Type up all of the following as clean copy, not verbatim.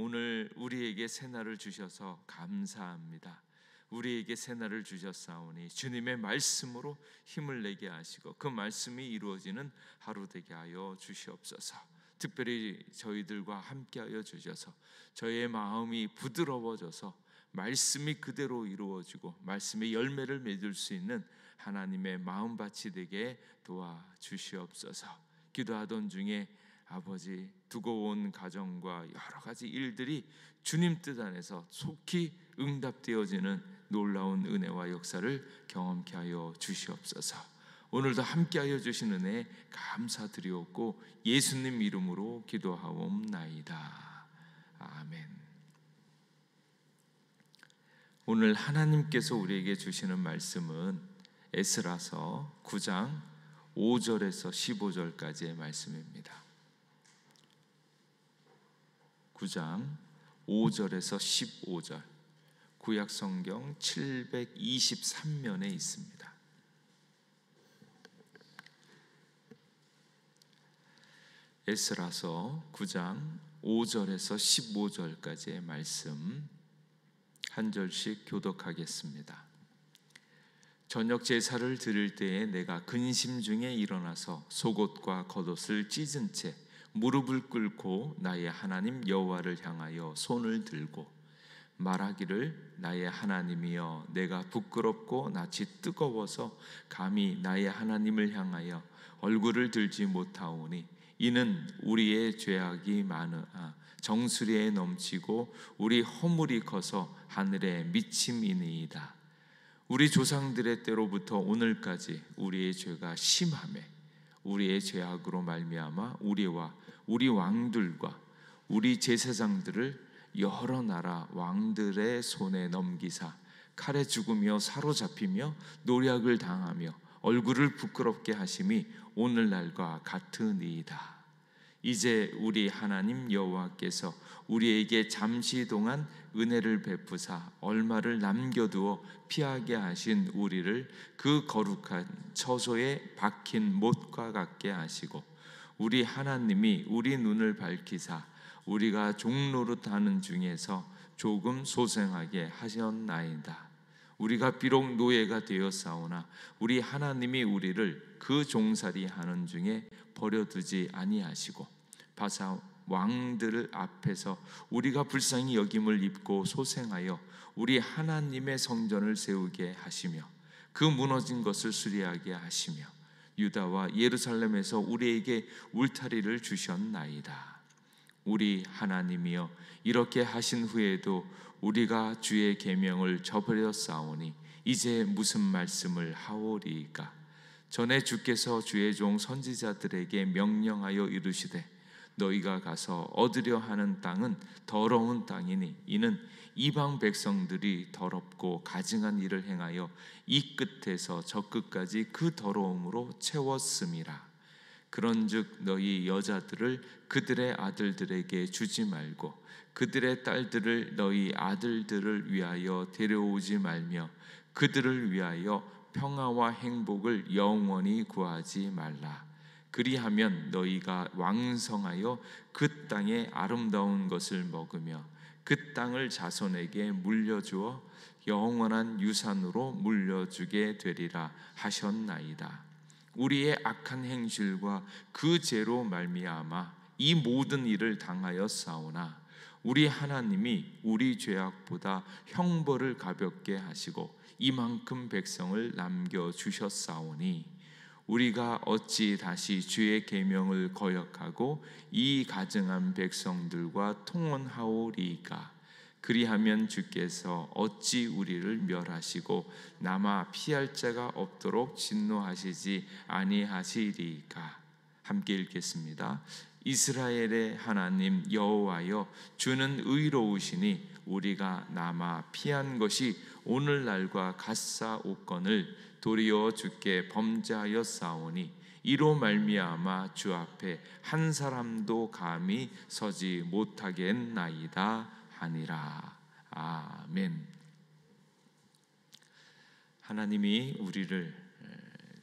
오늘 우리에게 새날을 주셔서 감사합니다. 우리에게 새날을 주셨사오니 주님의 말씀으로 힘을 내게 하시고 그 말씀이 이루어지는 하루 되게 하여 주시옵소서. 특별히 저희들과 함께하여 주셔서 저희의 마음이 부드러워져서 말씀이 그대로 이루어지고 말씀의 열매를 맺을 수 있는 하나님의 마음밭이 되게 도와주시옵소서. 기도하던 중에 아버지 두고 온 가정과 여러 가지 일들이 주님 뜻 안에서 속히 응답되어지는 놀라운 은혜와 역사를 경험케 하여 주시옵소서. 오늘도 함께하여 주신 은혜 감사드리옵고 예수님 이름으로 기도하옵나이다. 아멘. 오늘 하나님께서 우리에게 주시는 말씀은 에스라서 9장 5절에서 15절까지의 말씀입니다. 9장 5절에서 15절, 구약성경 723면에 있습니다. 에스라서 9장 5절에서 15절까지의 말씀 한 절씩 교독하겠습니다. 저녁 제사를 드릴 때에 내가 근심 중에 일어나서 속옷과 겉옷을 찢은 채 무릎을 꿇고 나의 하나님 여호와를 향하여 손을 들고 말하기를 나의 하나님이여 내가 부끄럽고 낯이 뜨거워서 감히 나의 하나님을 향하여 얼굴을 들지 못하오니 이는 우리의 죄악이 많으나 정수리에 넘치고 우리 허물이 커서 하늘에 미침이니이다. 우리 조상들의 때로부터 오늘까지 우리의 죄가 심하매 우리의 죄악으로 말미암아 우리와 우리 왕들과 우리 제사장들을 여러 나라 왕들의 손에 넘기사 칼에 죽으며 사로잡히며 노략을 당하며 얼굴을 부끄럽게 하심이 오늘날과 같으니이다. 이제 우리 하나님 여호와께서 우리에게 잠시 동안 은혜를 베푸사 얼마를 남겨두어 피하게 하신 우리를 그 거룩한 처소에 박힌 못과 같게 하시고 우리 하나님이 우리 눈을 밝히사 우리가 종노릇하는 중에서 조금 소생하게 하셨나이다. 우리가 비록 노예가 되었사오나 우리 하나님이 우리를 그 종살이 하는 중에 버려두지 아니하시고 바사 왕들 앞에서 우리가 불쌍히 여김을 입고 소생하여 우리 하나님의 성전을 세우게 하시며 그 무너진 것을 수리하게 하시며 유다와 예루살렘에서 우리에게 울타리를 주셨나이다. 우리 하나님이여 이렇게 하신 후에도 우리가 주의 계명을 저버렸사오니 이제 무슨 말씀을 하오리이까? 전에 주께서 주의 종 선지자들에게 명령하여 이르시되 너희가 가서 얻으려 하는 땅은 더러운 땅이니 이는 이방 백성들이 더럽고 가증한 일을 행하여 이 끝에서 저 끝까지 그 더러움으로 채웠음이라. 그런즉 너희 여자들을 그들의 아들들에게 주지 말고 그들의 딸들을 너희 아들들을 위하여 데려오지 말며 그들을 위하여 평화와 행복을 영원히 구하지 말라. 그리하면 너희가 왕성하여 그 땅의 아름다운 것을 먹으며 그 땅을 자손에게 물려주어 영원한 유산으로 물려주게 되리라 하셨나이다. 우리의 악한 행실과 그 죄로 말미암아 이 모든 일을 당하였사오나 우리 하나님이 우리 죄악보다 형벌을 가볍게 하시고 이만큼 백성을 남겨주셨사오니 우리가 어찌 다시 주의 계명을 거역하고 이 가증한 백성들과 통혼하오리이까? 그리하면 주께서 어찌 우리를 멸하시고 남아 피할 자가 없도록 진노하시지 아니하시리이까? 함께 읽겠습니다. 이스라엘의 하나님 여호와여 주는 의로우시니 우리가 남아 피한 것이 오늘날과 같사옵거늘 도리어 주께 범죄하였사오니 이로 말미암아 주 앞에 한 사람도 감히 서지 못하겠나이다 하니라. 아멘. 하나님이 우리를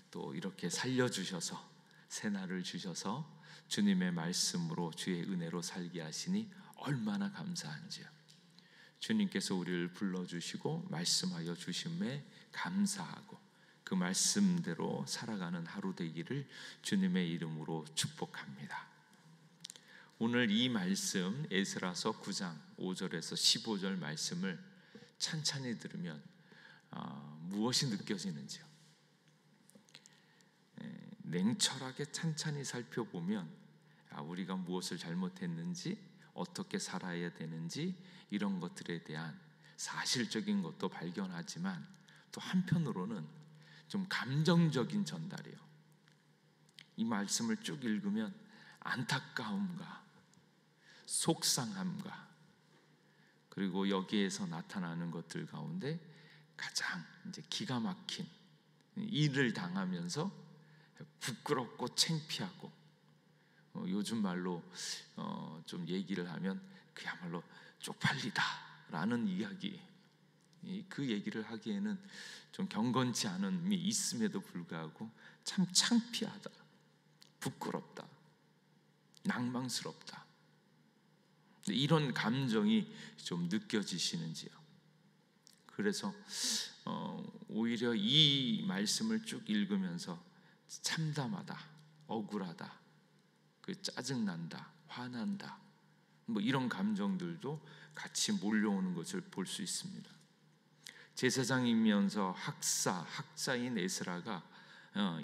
또 이렇게 살려주셔서 새날을 주셔서 주님의 말씀으로 주의 은혜로 살게 하시니 얼마나 감사한지요. 주님께서 우리를 불러주시고 말씀하여 주심에 감사하고 그 말씀대로 살아가는 하루 되기를 주님의 이름으로 축복합니다. 오늘 이 말씀 에스라서 9장 5절에서 15절 말씀을 찬찬히 들으면 무엇이 느껴지는지요? 냉철하게 찬찬히 살펴보면 우리가 무엇을 잘못했는지, 어떻게 살아야 되는지 이런 것들에 대한 사실적인 것도 발견하지만 또 한편으로는 좀 감정적인 전달이요. 이 말씀을 쭉 읽으면 안타까움과 속상함과 그리고 여기에서 나타나는 것들 가운데 가장 이제 기가 막힌 일을 당하면서 부끄럽고 창피하고 요즘 말로 좀 얘기를 하면 그야말로 쪽팔리다라는 이야기, 그 얘기를 하기에는 좀 경건치 않음이 있음에도 불구하고 참 창피하다, 부끄럽다, 낭망스럽다, 이런 감정이 좀 느껴지시는지요? 그래서 오히려 이 말씀을 쭉 읽으면서 참담하다, 억울하다, 그 짜증난다, 화난다, 뭐 이런 감정들도 같이 몰려오는 것을 볼 수 있습니다. 제사장이면서 학사인 에스라가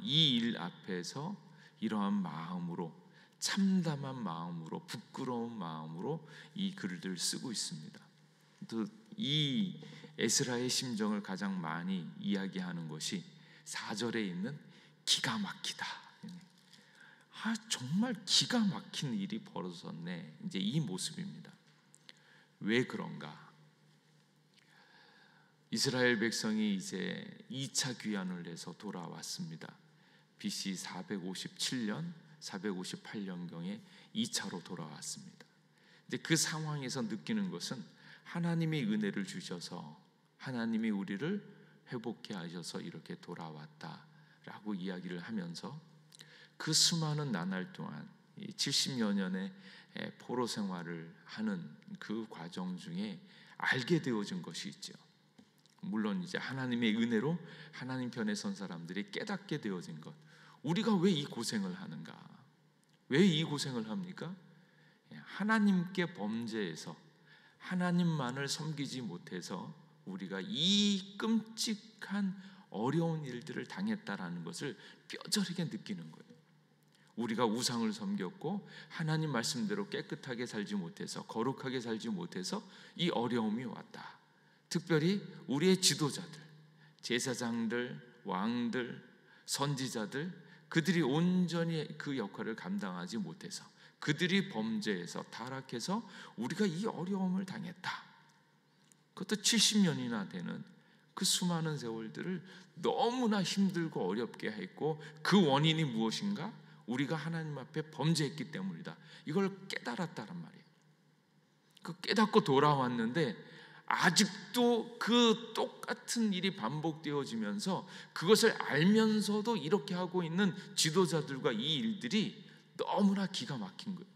이 일 앞에서 이러한 마음으로, 참담한 마음으로, 부끄러운 마음으로 이 글을 쓰고 있습니다. 또 이 에스라의 심정을 가장 많이 이야기하는 것이 4절에 있는 기가 막히다. 정말 기가 막힌 일이 벌어졌네. 이제 이 모습입니다. 왜 그런가? 이스라엘 백성이 이제 2차 귀환을 해서 돌아왔습니다. BC 457년, 458년경에 2차로 돌아왔습니다. 이제 그 상황에서 느끼는 것은 하나님이 은혜를 주셔서 하나님이 우리를 회복케 하셔서 이렇게 돌아왔다라고 이야기를 하면서 그 수많은 나날 동안 70여 년의 포로 생활을 하는 그 과정 중에 알게 되어진 것이 있죠. 물론 이제 하나님의 은혜로 하나님 편에 선 사람들이 깨닫게 되어진 것, 우리가 왜 이 고생을 하는가? 왜 이 고생을 합니까? 하나님께 범죄해서 하나님만을 섬기지 못해서 우리가 이 끔찍한 어려운 일들을 당했다라는 것을 뼈저리게 느끼는 거예요. 우리가 우상을 섬겼고 하나님 말씀대로 깨끗하게 살지 못해서, 거룩하게 살지 못해서 이 어려움이 왔다. 특별히 우리의 지도자들, 제사장들, 왕들, 선지자들, 그들이 온전히 그 역할을 감당하지 못해서, 그들이 범죄해서 타락해서 우리가 이 어려움을 당했다. 그것도 70년이나 되는 그 수많은 세월들을 너무나 힘들고 어렵게 했고, 그 원인이 무엇인가? 우리가 하나님 앞에 범죄했기 때문이다. 이걸 깨달았다란 말이에요. 그 깨닫고 돌아왔는데 아직도 그 똑같은 일이 반복되어지면서 그것을 알면서도 이렇게 하고 있는 지도자들과 이 일들이 너무나 기가 막힌 거예요.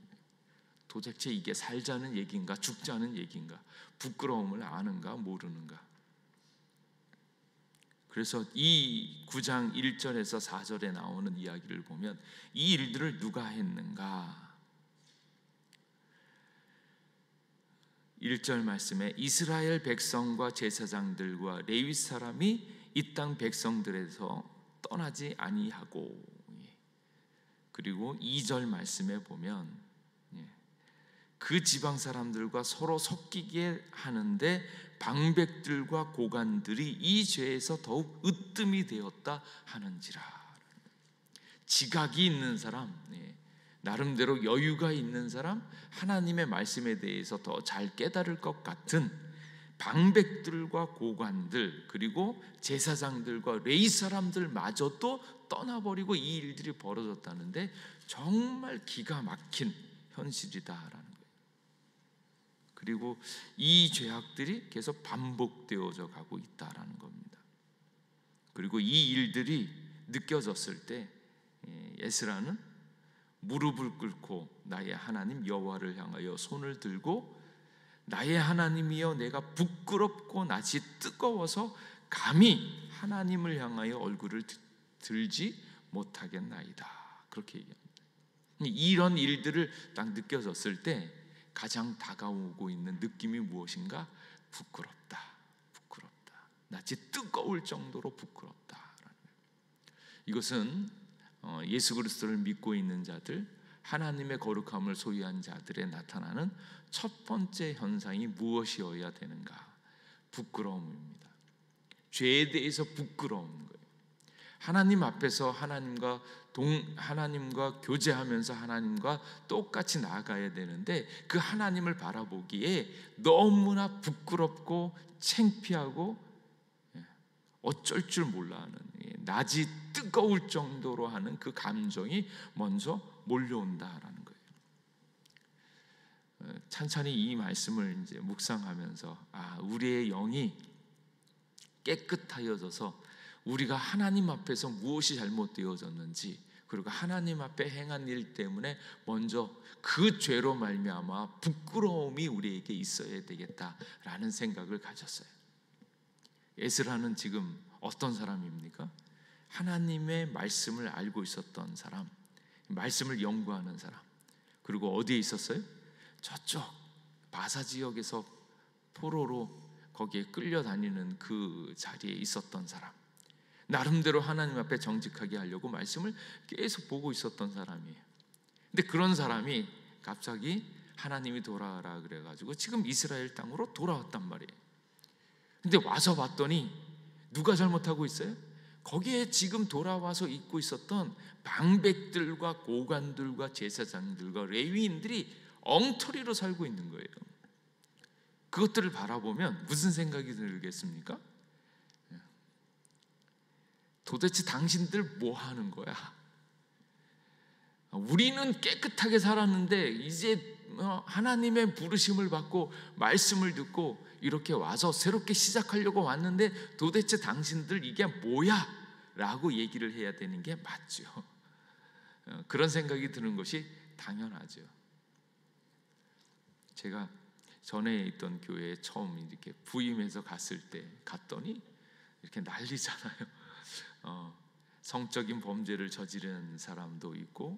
도대체 이게 살자는 얘기인가, 죽자는 얘기인가, 부끄러움을 아는가 모르는가. 그래서 이 9장 1절에서 4절에 나오는 이야기를 보면 이 일들을 누가 했는가? 1절 말씀에 이스라엘 백성과 제사장들과 레위 사람이 이 땅 백성들에서 떠나지 아니하고, 그리고 2절 말씀에 보면 그 지방 사람들과 서로 섞이게 하는데 방백들과 고관들이 이 죄에서 더욱 으뜸이 되었다 하는지라. 지각이 있는 사람, 나름대로 여유가 있는 사람, 하나님의 말씀에 대해서 더 잘 깨달을 것 같은 방백들과 고관들, 그리고 제사장들과 레위 사람들마저도 떠나버리고 이 일들이 벌어졌다는데 정말 기가 막힌 현실이다라는 거예요. 그리고 이 죄악들이 계속 반복되어져 가고 있다라는 겁니다. 그리고 이 일들이 느껴졌을 때 에스라는 무릎을 꿇고 나의 하나님 여호와를 향하여 손을 들고 나의 하나님이여 내가 부끄럽고 낯이 뜨거워서 감히 하나님을 향하여 얼굴을 들지 못하겠나이다. 그렇게 얘기합니다. 이런 일들을 딱 느껴졌을 때 가장 다가오고 있는 느낌이 무엇인가? 부끄럽다. 부끄럽다. 낯이 뜨거울 정도로 부끄럽다. 이것은 예수 그리스도를 믿고 있는 자들, 하나님의 거룩함을 소유한 자들에 나타나는 첫 번째 현상이 무엇이어야 되는가? 부끄러움입니다. 죄에 대해서 부끄러운 거예요. 하나님 앞에서 하나님과 교제하면서 하나님과 똑같이 나아가야 되는데 그 하나님을 바라보기에 너무나 부끄럽고 창피하고 어쩔 줄 몰라 하는, 낯이 뜨거울 정도로 하는 그 감정이 먼저 몰려온다라는 거예요. 찬찬히 이 말씀을 이제 묵상하면서 우리의 영이 깨끗하여져서 우리가 하나님 앞에서 무엇이 잘못되어졌는지, 그리고 하나님 앞에 행한 일 때문에 먼저 그 죄로 말미암아 부끄러움이 우리에게 있어야 되겠다라는 생각을 가졌어요. 에스라는 지금 어떤 사람입니까? 하나님의 말씀을 알고 있었던 사람, 말씀을 연구하는 사람, 그리고 어디에 있었어요? 저쪽 바사 지역에서 포로로 거기에 끌려다니는 그 자리에 있었던 사람, 나름대로 하나님 앞에 정직하게 하려고 말씀을 계속 보고 있었던 사람이에요. 근데 그런 사람이 갑자기 하나님이 돌아가라 그래가지고 지금 이스라엘 땅으로 돌아왔단 말이에요. 근데 와서 봤더니 누가 잘못하고 있어요? 거기에 지금 돌아와서 있고 있었던 방백들과 고관들과 제사장들과 레위인들이 엉터리로 살고 있는 거예요. 그것들을 바라보면 무슨 생각이 들겠습니까? 도대체 당신들 뭐 하는 거야? 우리는 깨끗하게 살았는데 이제 하나님의 부르심을 받고 말씀을 듣고 이렇게 와서 새롭게 시작하려고 왔는데 도대체 당신들 이게 뭐야? 라고 얘기를 해야 되는 게 맞죠. 그런 생각이 드는 것이 당연하죠. 제가 전에 있던 교회에 처음 이렇게 부임해서 갔을 때 갔더니 이렇게 난리잖아요. 성적인 범죄를 저지른 사람도 있고,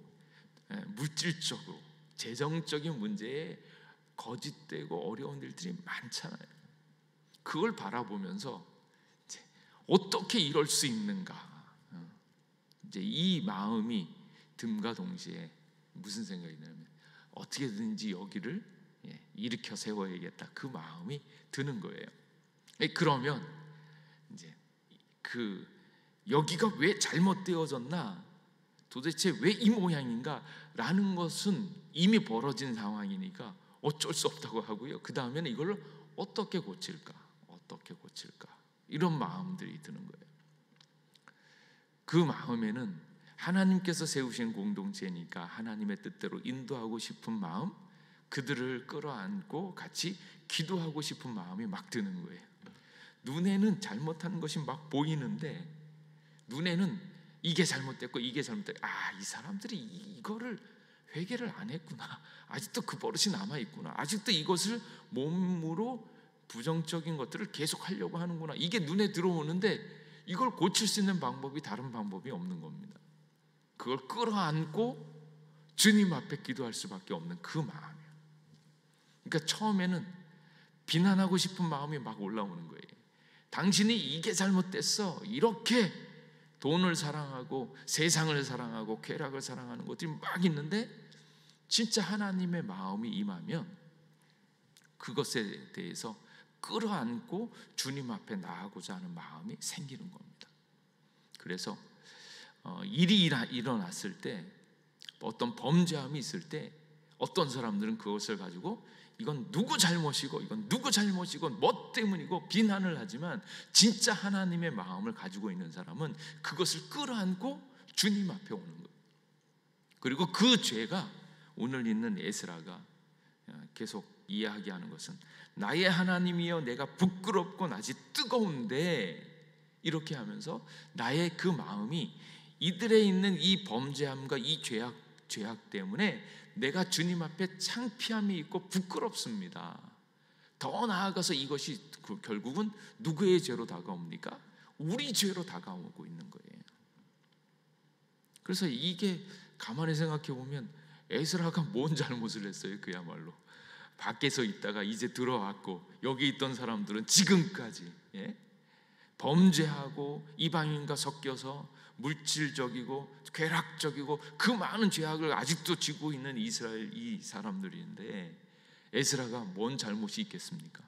물질적으로 재정적인 문제에 거짓되고 어려운 일들이 많잖아요. 그걸 바라보면서 이제 어떻게 이럴 수 있는가, 이제 이 마음이 듦과 동시에 무슨 생각이 드냐면 어떻게든지 여기를 일으켜 세워야겠다, 그 마음이 드는 거예요. 그러면 이제 여기가 왜 잘못되어졌나, 도대체 왜 이 모양인가 라는 것은 이미 벌어진 상황이니까 어쩔 수 없다고 하고요. 그 다음에는 이걸 어떻게 고칠까 이런 마음들이 드는 거예요. 그 마음에는 하나님께서 세우신 공동체니까 하나님의 뜻대로 인도하고 싶은 마음, 그들을 끌어안고 같이 기도하고 싶은 마음이 막 드는 거예요. 눈에는 잘못하는 것이 막 보이는데, 눈에는 이게 잘못됐고 이게 잘못됐고, 이 사람들이 이거를 회개를 안 했구나, 아직도 그 버릇이 남아있구나, 아직도 이것을 몸으로 부정적인 것들을 계속 하려고 하는구나, 이게 눈에 들어오는데 이걸 고칠 수 있는 방법이 다른 방법이 없는 겁니다. 그걸 끌어안고 주님 앞에 기도할 수밖에 없는 그 마음이에요. 그러니까 처음에는 비난하고 싶은 마음이 막 올라오는 거예요. 당신이 이게 잘못됐어, 이렇게 돈을 사랑하고 세상을 사랑하고 쾌락을 사랑하는 것들이 막 있는데, 진짜 하나님의 마음이 임하면 그것에 대해서 끌어안고 주님 앞에 나아가고자 하는 마음이 생기는 겁니다. 그래서 일이 일어났을 때, 어떤 범죄함이 있을 때 어떤 사람들은 그것을 가지고 이건 누구 잘못이고 이건 누구 잘못이고 뭐 때문이고 비난을 하지만, 진짜 하나님의 마음을 가지고 있는 사람은 그것을 끌어안고 주님 앞에 오는 거예요. 그리고 그 죄가 오늘 있는 에스라가 계속 이야기하는 것은, 나의 하나님이여 내가 부끄럽고 낯이 뜨거운데, 이렇게 하면서 나의 그 마음이 이들에 있는 이 범죄함과 이 죄악 때문에 내가 주님 앞에 창피함이 있고 부끄럽습니다. 더 나아가서 이것이 결국은 누구의 죄로 다가옵니까? 우리 죄로 다가오고 있는 거예요. 그래서 이게 가만히 생각해 보면 에스라가 뭔 잘못을 했어요? 그야말로 밖에서 있다가 이제 들어왔고, 여기 있던 사람들은 지금까지 범죄하고 이방인과 섞여서 물질적이고 괴락적이고 그 많은 죄악을 아직도 지고 있는 이스라엘 이 사람들인데, 에스라가 뭔 잘못이 있겠습니까?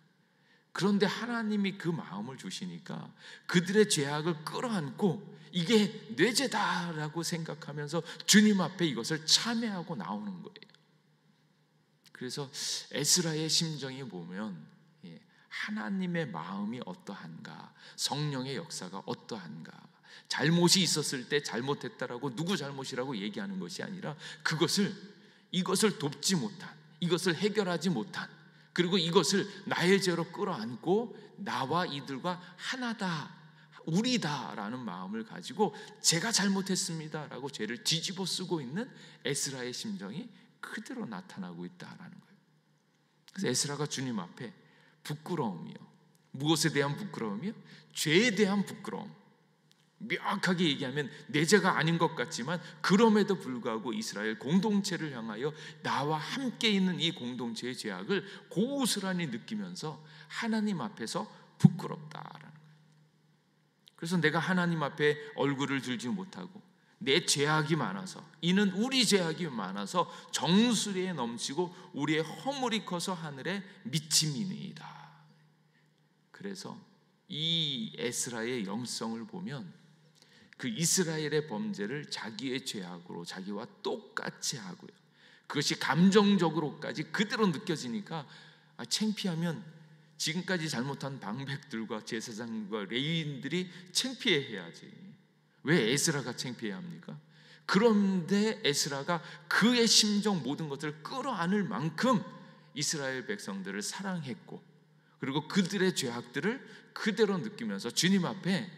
그런데 하나님이 그 마음을 주시니까 그들의 죄악을 끌어안고 이게 내 죄다라고 생각하면서 주님 앞에 이것을 참회하고 나오는 거예요. 그래서 에스라의 심정이 보면 하나님의 마음이 어떠한가, 성령의 역사가 어떠한가, 잘못이 있었을 때 잘못했다라고 누구 잘못이라고 얘기하는 것이 아니라 이것을 돕지 못한, 이것을 해결하지 못한, 그리고 이것을 나의 죄로 끌어안고 나와 이들과 하나다, 우리다라는 마음을 가지고 제가 잘못했습니다라고 죄를 뒤집어 쓰고 있는 에스라의 심정이 그대로 나타나고 있다라는 거예요. 그래서 에스라가 주님 앞에 부끄러움이요, 무엇에 대한 부끄러움이요? 죄에 대한 부끄러움. 명확하게 얘기하면 내 죄가 아닌 것 같지만 그럼에도 불구하고 이스라엘 공동체를 향하여 나와 함께 있는 이 공동체의 죄악을 고스란히 느끼면서 하나님 앞에서 부끄럽다라는 거예요. 그래서 내가 하나님 앞에 얼굴을 들지 못하고 내 죄악이 많아서, 이는 우리 죄악이 많아서 정수리에 넘치고 우리의 허물이 커서 하늘에 미침이니이다. 그래서 이 에스라의 영성을 보면 그 이스라엘의 범죄를 자기의 죄악으로 자기와 똑같이 하고요, 그것이 감정적으로까지 그대로 느껴지니까 창피하면 지금까지 잘못한 방백들과 제사장과 레위인들이 창피해야지. 왜 에스라가 창피해야 합니까? 그런데 에스라가 그의 심정 모든 것들을 끌어안을 만큼 이스라엘 백성들을 사랑했고, 그리고 그들의 죄악들을 그대로 느끼면서 주님 앞에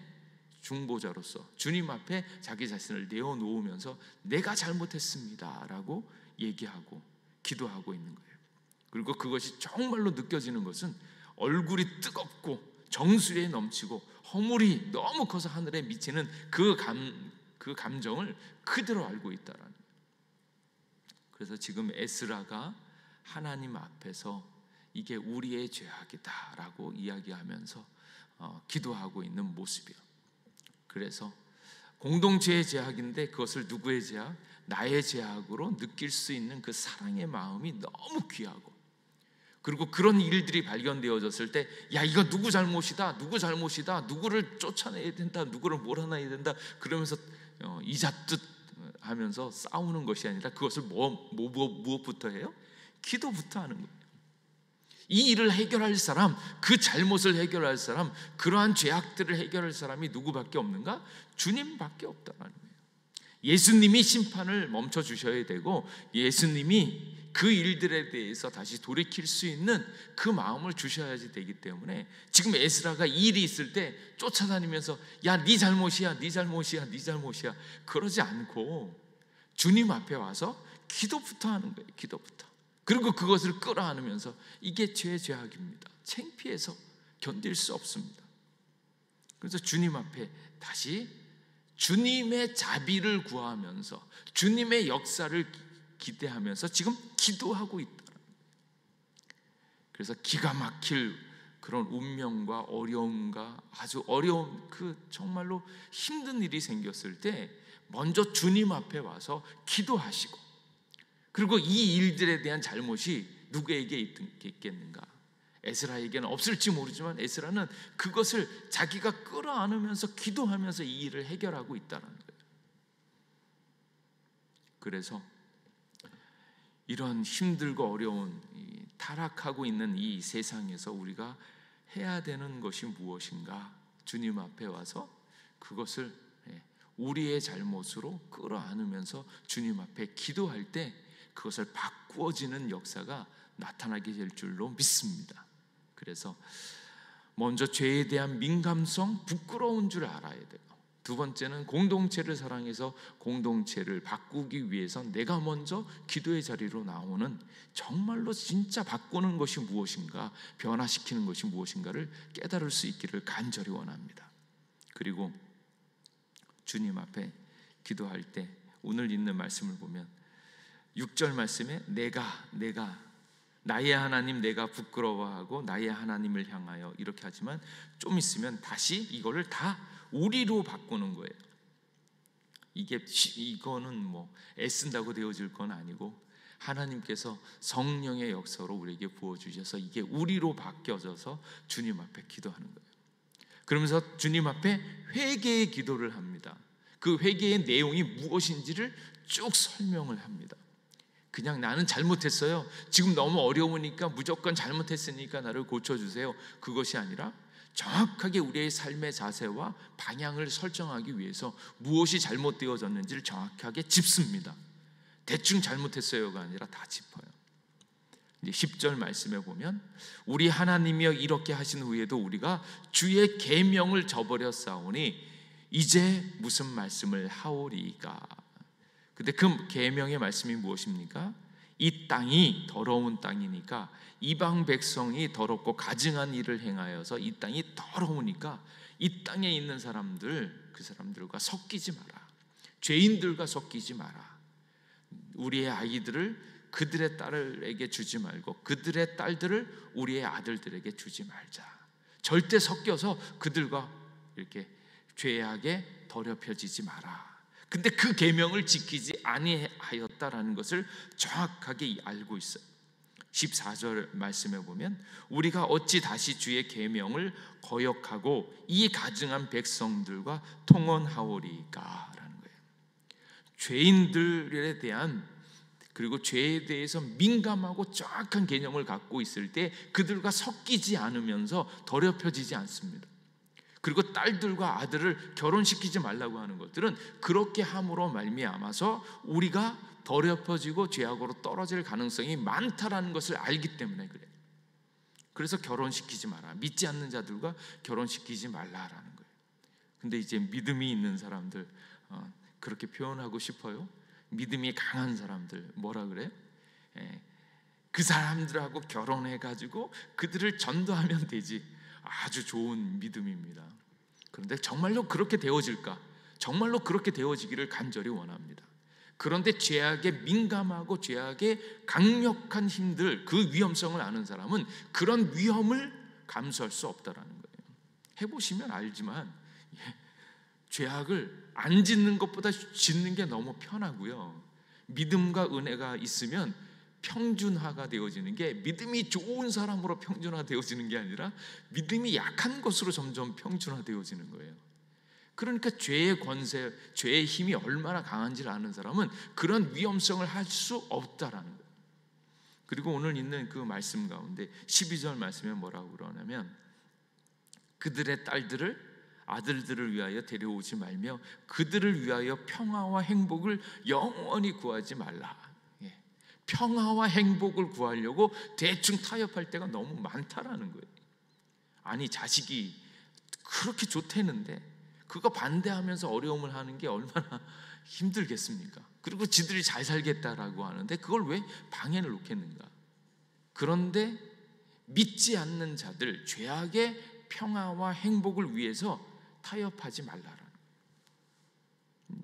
중보자로서 주님 앞에 자기 자신을 내어놓으면서 내가 잘못했습니다 라고 얘기하고 기도하고 있는 거예요. 그리고 그것이 정말로 느껴지는 것은 얼굴이 뜨겁고 정수리에 넘치고 허물이 너무 커서 하늘에 미치는 그 감정을 그대로 알고 있다라는 거예요. 그래서 지금 에스라가 하나님 앞에서 이게 우리의 죄악이다라고 이야기하면서 기도하고 있는 모습이요. 그래서 공동체의 죄악인데 그것을 누구의 죄악? 나의 죄악으로 느낄 수 있는 그 사랑의 마음이 너무 귀하고, 그리고 그런 일들이 발견되어졌을 때 야, 이거 누구 잘못이다, 누구 잘못이다, 누구를 쫓아내야 된다, 누구를 몰아내야 된다 그러면서 이잣듯 하면서 싸우는 것이 아니라 그것을 무엇부터 해요? 기도부터 하는 거예요. 이 일을 해결할 사람, 그 잘못을 해결할 사람, 그러한 죄악들을 해결할 사람이 누구밖에 없는가? 주님밖에 없다는 거예요. 예수님이 심판을 멈춰 주셔야 되고, 예수님이 그 일들에 대해서 다시 돌이킬 수 있는 그 마음을 주셔야지 되기 때문에 지금 에스라가 이 일이 있을 때 쫓아다니면서 야, 네 잘못이야, 네 잘못이야, 네 잘못이야 그러지 않고 주님 앞에 와서 기도부터 하는 거예요. 기도부터. 그리고 그것을 끌어안으면서 이게 죄악입니다. 창피해서 견딜 수 없습니다. 그래서 주님 앞에 다시 주님의 자비를 구하면서 주님의 역사를 기대하면서 지금 기도하고 있다. 그래서 기가 막힐 그런 운명과 어려움과 아주 어려운 그 정말로 힘든 일이 생겼을 때 먼저 주님 앞에 와서 기도하시고, 그리고 이 일들에 대한 잘못이 누구에게 있겠는가? 에스라에게는 없을지 모르지만 에스라는 그것을 자기가 끌어안으면서 기도하면서 이 일을 해결하고 있다는 거예요. 그래서 이런 힘들고 어려운 타락하고 있는 이 세상에서 우리가 해야 되는 것이 무엇인가? 주님 앞에 와서 그것을 우리의 잘못으로 끌어안으면서 주님 앞에 기도할 때 그것을 바꾸어지는 역사가 나타나게 될 줄로 믿습니다. 그래서 먼저 죄에 대한 민감성, 부끄러운 줄 알아야 돼요. 두 번째는 공동체를 사랑해서 공동체를 바꾸기 위해서 내가 먼저 기도의 자리로 나오는, 정말로 진짜 바꾸는 것이 무엇인가, 변화시키는 것이 무엇인가를 깨달을 수 있기를 간절히 원합니다. 그리고 주님 앞에 기도할 때 오늘 읽는 말씀을 보면 6절 말씀에 내가 나의 하나님 내가 부끄러워하고 나의 하나님을 향하여 이렇게 하지만 좀 있으면 다시 이거를 다 우리로 바꾸는 거예요. 이거는 뭐 애쓴다고 되어질 건 아니고 하나님께서 성령의 역사로 우리에게 부어주셔서 이게 우리로 바뀌어져서 주님 앞에 기도하는 거예요. 그러면서 주님 앞에 회개의 기도를 합니다. 그 회개의 내용이 무엇인지를 쭉 설명을 합니다. 그냥 나는 잘못했어요, 지금 너무 어려우니까 무조건 잘못했으니까 나를 고쳐주세요, 그것이 아니라 정확하게 우리의 삶의 자세와 방향을 설정하기 위해서 무엇이 잘못되어졌는지를 정확하게 짚습니다. 대충 잘못했어요가 아니라 다 짚어요. 이제 10절 말씀에 보면 우리 하나님이여 이렇게 하신 후에도 우리가 주의 계명을 저버렸사오니 이제 무슨 말씀을 하오리까. 근데 그 계명의 말씀이 무엇입니까? 이 땅이 더러운 땅이니까, 이방 백성이 더럽고 가증한 일을 행하여서 이 땅이 더러우니까 이 땅에 있는 사람들, 그 사람들과 섞이지 마라. 죄인들과 섞이지 마라. 우리의 아이들을 그들의 딸에게 주지 말고 그들의 딸들을 우리의 아들들에게 주지 말자. 절대 섞여서 그들과 이렇게 죄악에 더럽혀지지 마라. 근데 그 계명을 지키지 아니하였다라는 것을 정확하게 알고 있어요. 14절 말씀에 보면 우리가 어찌 다시 주의 계명을 거역하고 이 가증한 백성들과 통혼하오리까 라는 거예요. 죄인들에 대한, 그리고 죄에 대해서 민감하고 정확한 개념을 갖고 있을 때 그들과 섞이지 않으면서 더럽혀지지 않습니다. 그리고 딸들과 아들을 결혼시키지 말라고 하는 것들은 그렇게 함으로 말미암아서 우리가 더럽혀지고 죄악으로 떨어질 가능성이 많다라는 것을 알기 때문에 그래요. 그래서 결혼시키지 마라, 믿지 않는 자들과 결혼시키지 말라라는 거예요. 근데 이제 믿음이 있는 사람들, 그렇게 표현하고 싶어요. 믿음이 강한 사람들 뭐라 그래요? 그 사람들하고 결혼해가지고 그들을 전도하면 되지. 아주 좋은 믿음입니다. 그런데 정말로 그렇게 되어질까? 정말로 그렇게 되어지기를 간절히 원합니다. 그런데 죄악에 민감하고 죄악의 강력한 힘들, 그 위험성을 아는 사람은 그런 위험을 감수할 수 없다라는 거예요. 해보시면 알지만 죄악을 안 짓는 것보다 짓는 게 너무 편하고요, 믿음과 은혜가 있으면 평준화가 되어지는 게, 믿음이 좋은 사람으로 평준화 되어지는 게 아니라 믿음이 약한 것으로 점점 평준화 되어지는 거예요. 그러니까 죄의 권세, 죄의 힘이 얼마나 강한지를 아는 사람은 그런 위험성을 할 수 없다라는 거예요. 그리고 오늘 있는 그 말씀 가운데 12절 말씀에 뭐라고 그러냐면 그들의 딸들을 아들들을 위하여 데려오지 말며 그들을 위하여 평화와 행복을 영원히 구하지 말라. 평화와 행복을 구하려고 대충 타협할 때가 너무 많다라는 거예요. 아니, 자식이 그렇게 좋다는데 그거 반대하면서 어려움을 하는 게 얼마나 힘들겠습니까? 그리고 지들이 잘 살겠다라고 하는데 그걸 왜 방해를 놓겠는가? 그런데 믿지 않는 자들, 죄악의 평화와 행복을 위해서 타협하지 말라라.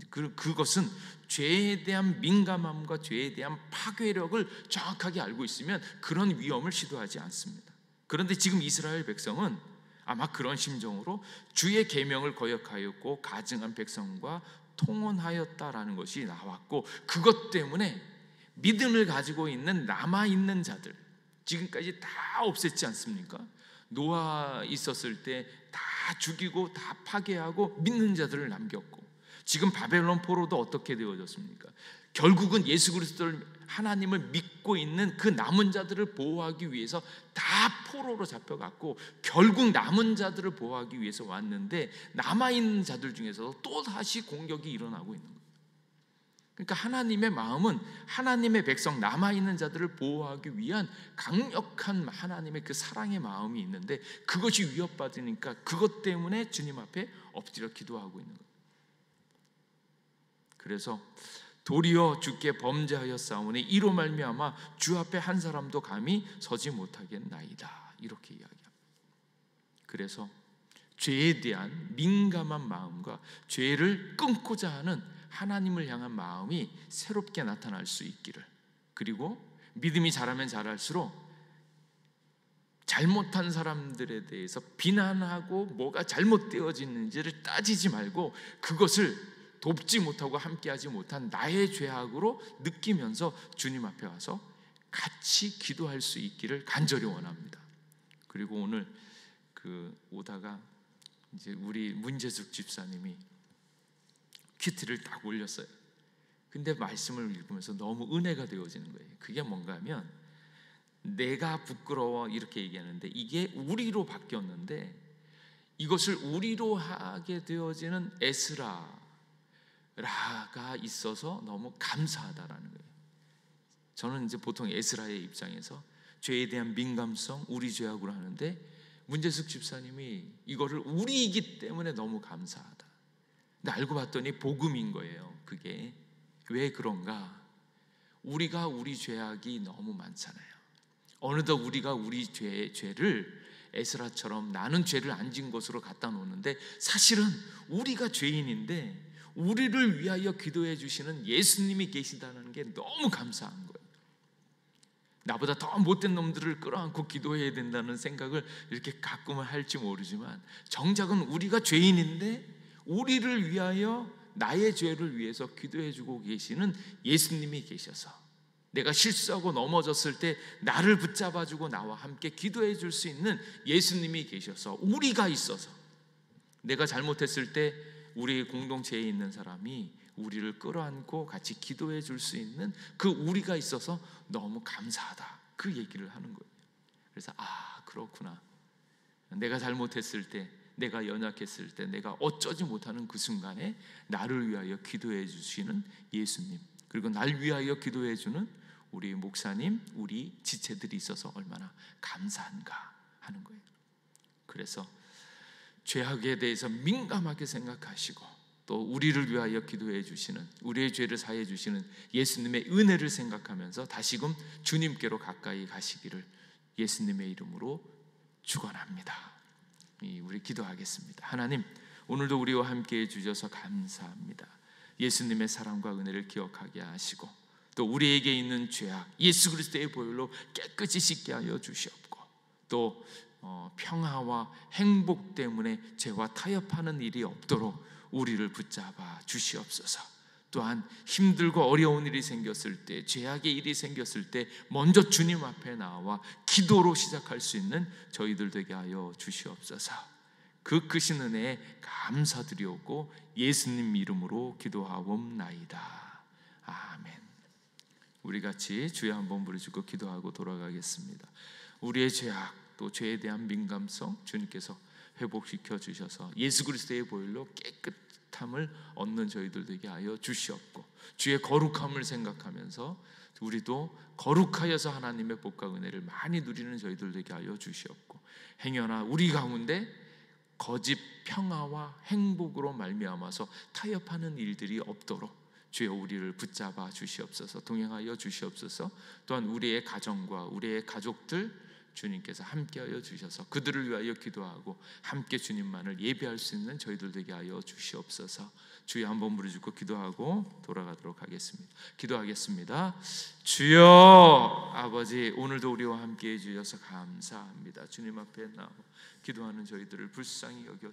그것은 죄에 대한 민감함과 죄에 대한 파괴력을 정확하게 알고 있으면 그런 위험을 시도하지 않습니다. 그런데 지금 이스라엘 백성은 아마 그런 심정으로 주의 계명을 거역하였고 가증한 백성과 통혼하였다라는 것이 나왔고, 그것 때문에 믿음을 가지고 있는 남아있는 자들, 지금까지 다 없앴지 않습니까? 노아 있었을 때 다 죽이고 다 파괴하고 믿는 자들을 남겼고, 지금 바벨론 포로도 어떻게 되어졌습니까? 결국은 예수 그리스도를, 하나님을 믿고 있는 그 남은 자들을 보호하기 위해서 다 포로로 잡혀갔고, 결국 남은 자들을 보호하기 위해서 왔는데 남아있는 자들 중에서도 또 다시 공격이 일어나고 있는 거예요. 그러니까 하나님의 마음은 하나님의 백성, 남아있는 자들을 보호하기 위한 강력한 하나님의 그 사랑의 마음이 있는데 그것이 위협받으니까 그것 때문에 주님 앞에 엎드려 기도하고 있는 거예요. 그래서 도리어 주께 범죄하였사오니 이로 말미암아 주 앞에 한 사람도 감히 서지 못하겠나이다. 이렇게 이야기합니다. 그래서 죄에 대한 민감한 마음과 죄를 끊고자 하는 하나님을 향한 마음이 새롭게 나타날 수 있기를, 그리고 믿음이 자라면 자랄수록 잘못한 사람들에 대해서 비난하고 뭐가 잘못되어지는지를 따지지 말고 그것을 돕지 못하고 함께하지 못한 나의 죄악으로 느끼면서 주님 앞에 와서 같이 기도할 수 있기를 간절히 원합니다. 그리고 오늘 오다가 이제 우리 문재숙 집사님이 큐티를 딱 올렸어요. 근데 말씀을 읽으면서 너무 은혜가 되어지는 거예요. 그게 뭔가 하면 내가 부끄러워 이렇게 얘기하는데 이게 우리로 바뀌었는데 이것을 우리로 하게 되어지는 에스라가 있어서 너무 감사하다라는 거예요. 저는 이제 보통 에스라의 입장에서 죄에 대한 민감성, 우리 죄악으로 하는데 문재숙 집사님이 이거를 우리이기 때문에 너무 감사하다. 근데 알고 봤더니 복음인 거예요. 그게 왜 그런가? 우리가 우리 죄악이 너무 많잖아요. 어느덧 우리가 우리 죄를 에스라처럼 나는 죄를 안 지은 것으로 갖다 놓는데 사실은 우리가 죄인인데 우리를 위하여 기도해 주시는 예수님이 계시다는 게 너무 감사한 거예요. 나보다 더 못된 놈들을 끌어안고 기도해야 된다는 생각을 이렇게 가끔은 할지 모르지만 정작은 우리가 죄인인데 우리를 위하여 나의 죄를 위해서 기도해 주고 계시는 예수님이 계셔서 내가 실수하고 넘어졌을 때 나를 붙잡아 주고 나와 함께 기도해 줄 수 있는 예수님이 계셔서 우리가 있어서 내가 잘못했을 때 우리 공동체에 있는 사람이 우리를 끌어안고 같이 기도해 줄 수 있는 그 우리가 있어서 너무 감사하다. 그 얘기를 하는 거예요. 그래서 그렇구나. 내가 잘못했을 때, 내가 연약했을 때, 내가 어쩌지 못하는 그 순간에 나를 위하여 기도해 주시는 예수님, 그리고 날 위하여 기도해 주는 우리 목사님, 우리 지체들이 있어서 얼마나 감사한가 하는 거예요. 그래서 죄악에 대해서 민감하게 생각하시고 또 우리를 위하여 기도해 주시는, 우리의 죄를 사해 주시는 예수님의 은혜를 생각하면서 다시금 주님께로 가까이 가시기를 예수님의 이름으로 축원합니다. 우리 기도하겠습니다. 하나님, 오늘도 우리와 함께 해주셔서 감사합니다. 예수님의 사랑과 은혜를 기억하게 하시고 또 우리에게 있는 죄악 예수 그리스도의 보혈로 깨끗이 씻게 하여 주시옵고 또 평화와 행복 때문에 죄와 타협하는 일이 없도록 우리를 붙잡아 주시옵소서. 또한 힘들고 어려운 일이 생겼을 때, 죄악의 일이 생겼을 때 먼저 주님 앞에 나와 기도로 시작할 수 있는 저희들 되게 하여 주시옵소서. 그 크신 은혜에 감사드리옵고 예수님 이름으로 기도하옵나이다. 아멘. 우리 같이 주여 한번 부르짖고 기도하고 돌아가겠습니다. 우리의 죄악 또 죄에 대한 민감성 주님께서 회복시켜 주셔서 예수 그리스도의 보혈로 깨끗함을 얻는 저희들 되게 하여 주시옵고 주의 거룩함을 생각하면서 우리도 거룩하여서 하나님의 복과 은혜를 많이 누리는 저희들 되게 하여 주시옵고 행여나 우리 가운데 거짓 평화와 행복으로 말미암아서 타협하는 일들이 없도록 주여 우리를 붙잡아 주시옵소서. 동행하여 주시옵소서. 또한 우리의 가정과 우리의 가족들 주님께서 함께하여 주셔서 그들을 위하여 기도하고 함께 주님만을 예배할 수 있는 저희들 되게 하여 주시옵소서. 주여 한번 부르짖고 기도하고 돌아가도록 하겠습니다. 기도하겠습니다. 주여 아버지, 오늘도 우리와 함께 해주셔서 감사합니다. 주님 앞에 나와 기도하는 저희들을 불쌍히 여겨